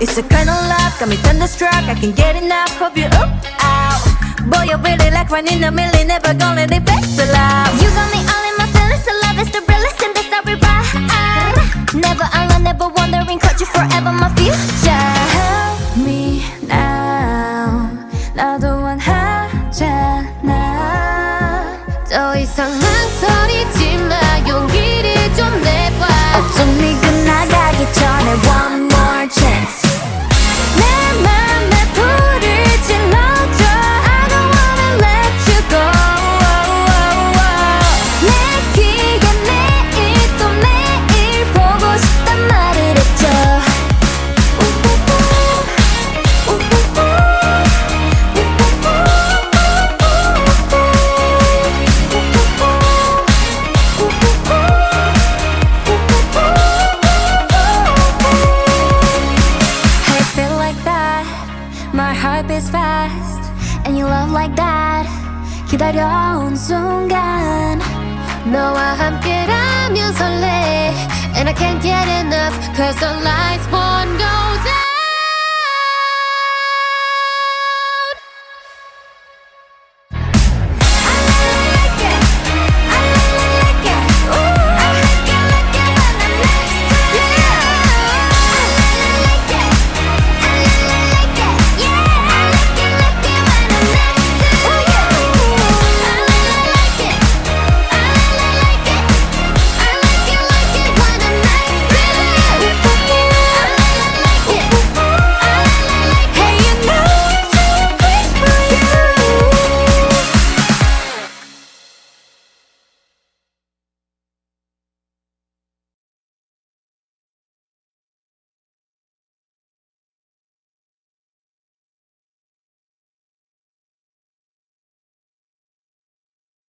It's a kind of love, got me thunderstruck. I can't get enough of you. Ow. Boy, you really like one in a million. Never gonna let it back so loud. You got me all in my feelings. So love is the realest and that's how we ride. Never alone, never wondering. Caught you forever, my future. Help me now. 나도 원하잖아. 더 이상 망설이지 마. 용기를 좀 내봐. 어쩜 네 끝나가기 전에 one more chance. 내 맘에 불을 질러줘. I don't wanna let you go. 내 귀에 매일 또 매일 보고 싶단 말을 했죠. My heart beats fast and you love like that. 기다려온 순간 너와 함께라면 설레. And I can't get enough. Cause I